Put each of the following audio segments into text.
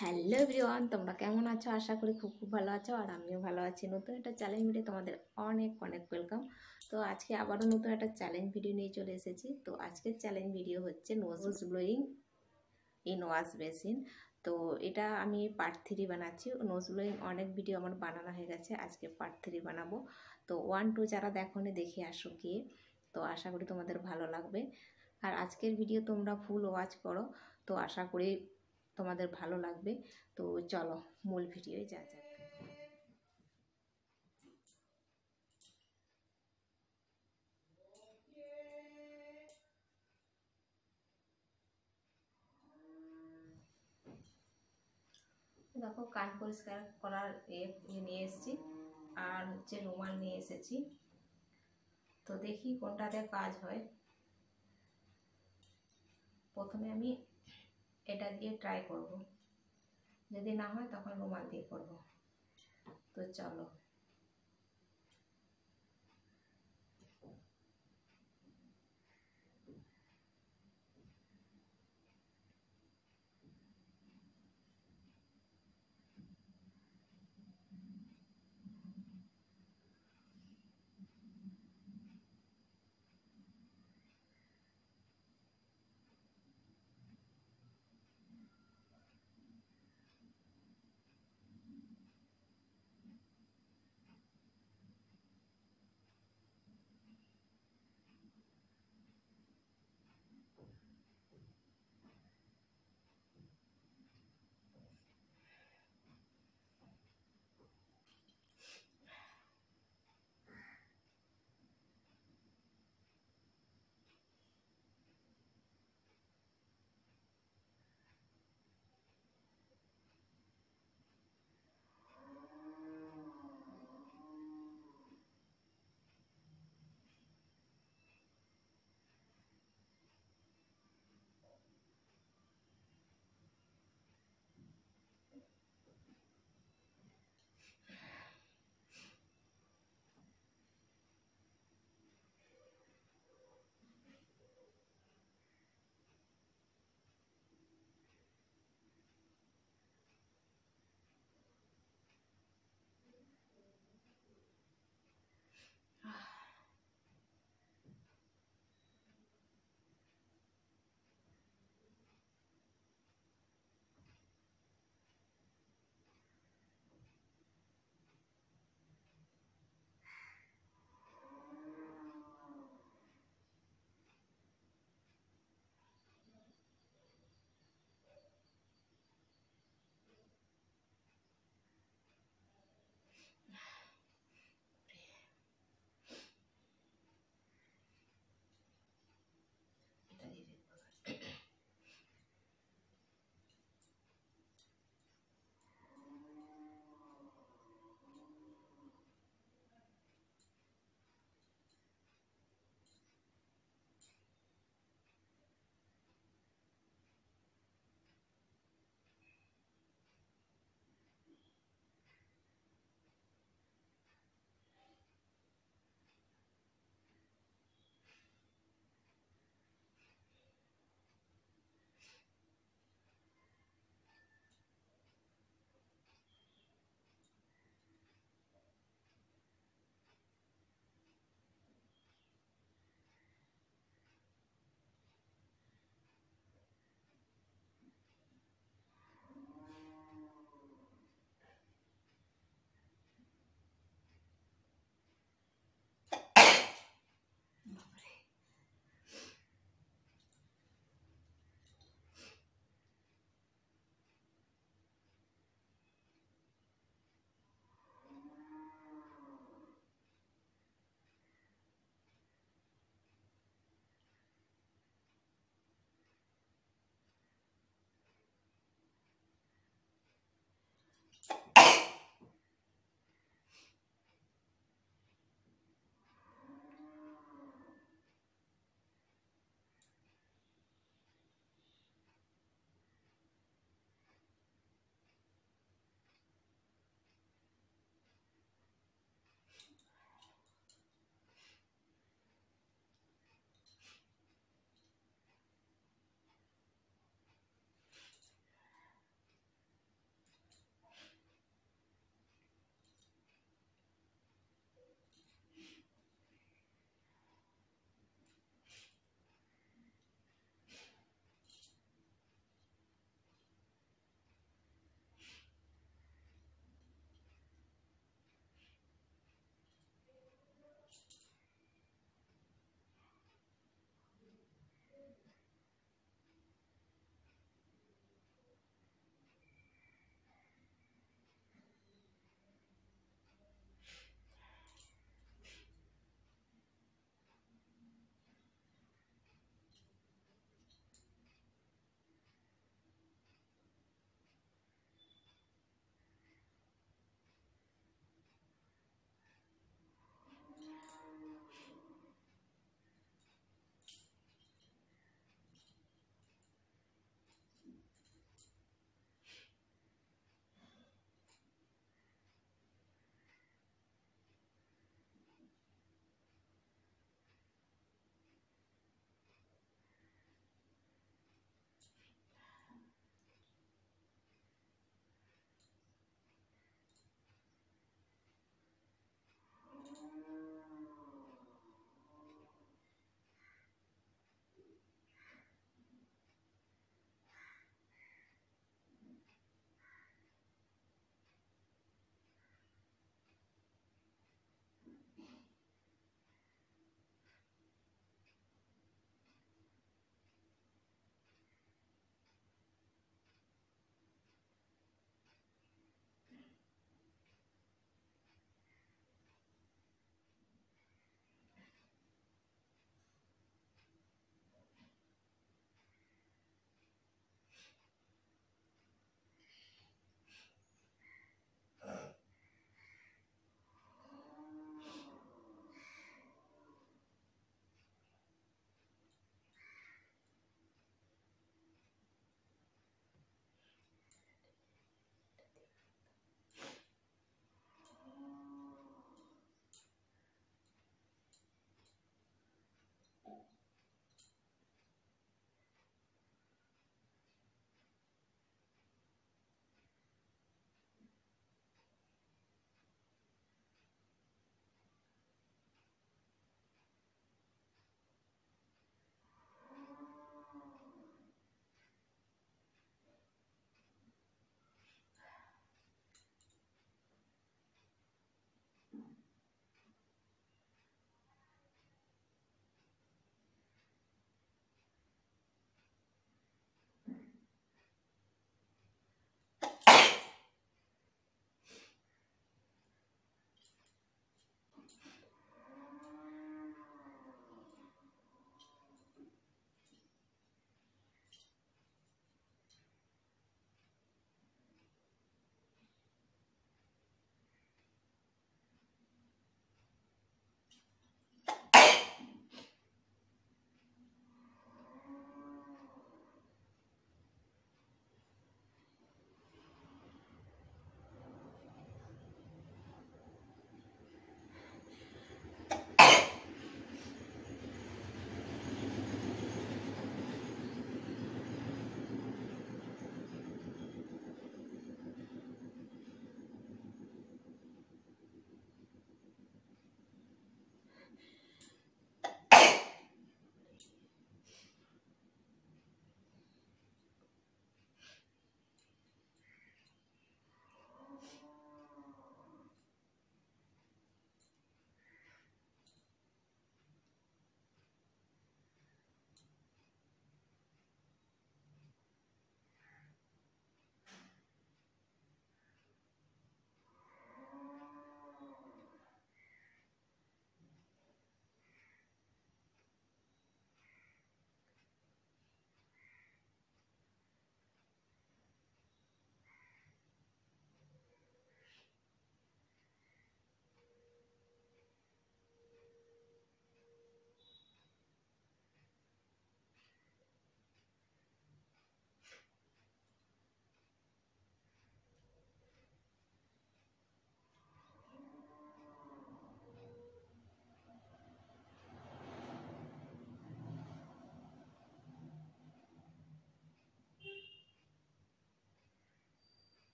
Hello everyone, তোমরা কেমন আছো? আশা করি খুব খুব ভালো আছো। আর আমিও ভালো আছি। নতুন একটা চ্যালেঞ্জ ভিডিও তোমাদের অনেক অনেক ওয়েলকাম। তো আজকে আবারও নতুন একটা চ্যালেঞ্জ ভিডিও নিয়ে চলে এসেছি। তো আজকের চ্যালেঞ্জ ভিডিও হচ্ছে nose blowing in wash basin. তো এটা আমি পার্ট 3 বানাচ্ছি। নোজ ব্লোয়িং অনেক ভিডিও আমার বানানো হয়ে গেছে, আজকে পার্ট 3 বানাবো। তো 1 2 যারা দেখোনি দেখে আসো গিয়ে। তো আশা করি তোমাদের ভালো লাগবে। আর আজকের ভিডিও তোমরা ফুল ওয়াচ করো, তো আশা করি তোমাদের ভালো লাগবে। তো চলো মূল ভিডিওয় যা যাক। দেখো, কান পরিষ্কার করার নিয়ে এসেছি, আর হচ্ছে রুমাল নিয়ে এসেছি। তো দেখি কোনটাতে কাজ হয়। প্রথমে আমি এটা দিয়ে ট্রাই করব, যদি না হয় তখন রুমাল দিয়ে করব। তো চলো।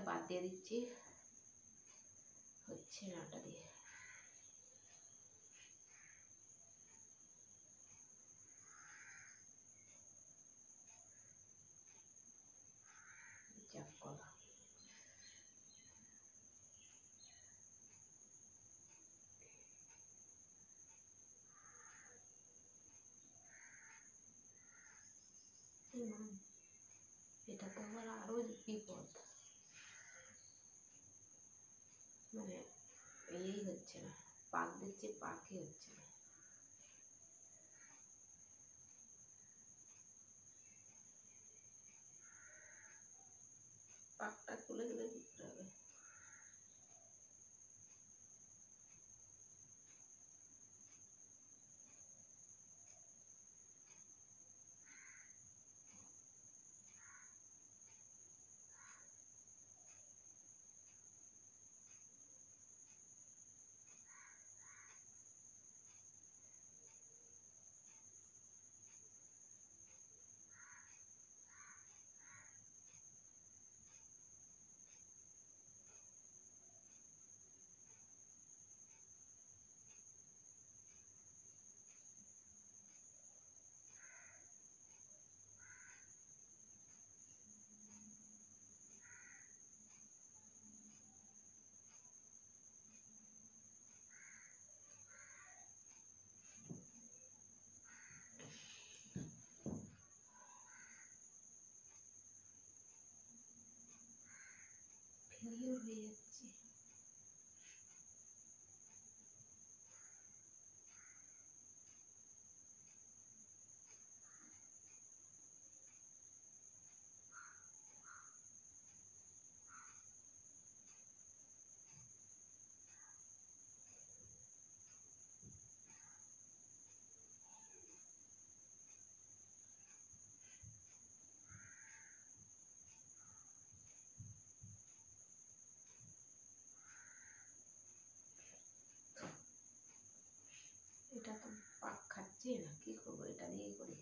বাদ দিয়ে দিচ্ছি, হচ্ছে না ওটা দিয়ে। চাপ কলা এটা তো আবার আরো বিপদ, মানে এই হচ্ছে না, পাক দিচ্ছে পাকই হচ্ছে না। পাকটা খুলে গেলে দিতে হবে। ফেলিওর হয়ে যাচ্ছে। এটা তো পাক খাচ্ছে না, কি করবো, এটা দিয়েই করি।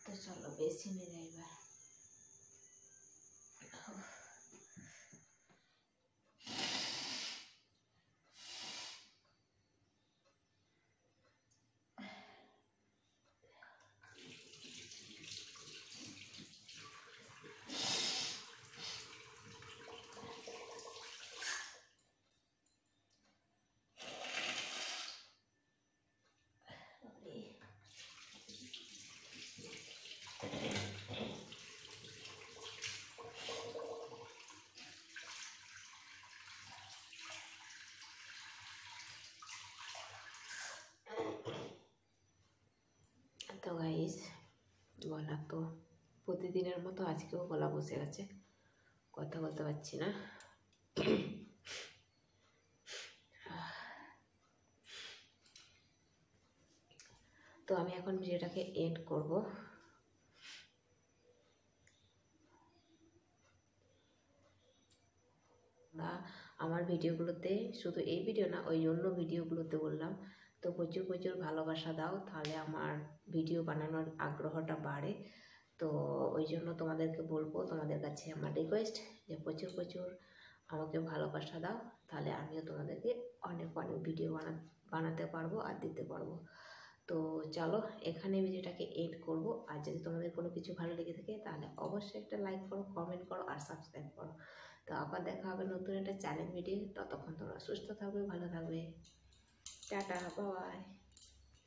তো চলো বেসিনে যাই এবার। তো গাইস, গলা তো প্রতিদিনের মতো আজকেও গলা বসে গেছে, কথা বলতে পারছি না। তো আমি এখন ভিডিওটাকে এন্ড করব। আমার ভিডিওগুলোতে, শুধু এই ভিডিও না, ওই অন্য ভিডিওগুলোতে বললাম, তো প্রচুর প্রচুর ভালোবাসা দাও, তাহলে আমার ভিডিও বানানোর আগ্রহটা বাড়ে। তো ওই জন্য তোমাদেরকে বলবো, তোমাদের কাছে আমার রিকোয়েস্ট যে প্রচুর প্রচুর আমাকে ভালোবাসা দাও, তাহলে আমিও তোমাদেরকে অনেক অনেক ভিডিও বানাতে পারবো আর দিতে পারবো। তো চলো এখানে ভিডিওটাকে এন্ড করব। আর যদি তোমাদের কোনো কিছু ভালো লেগে থাকে তাহলে অবশ্যই একটা লাইক করো, কমেন্ট করো আর সাবস্ক্রাইব করো। তো আবার দেখা হবে নতুন একটা চ্যালেঞ্জ ভিডিও। ততক্ষণ তোমরা সুস্থ থাকবে, ভালো থাকবে। Tata, by.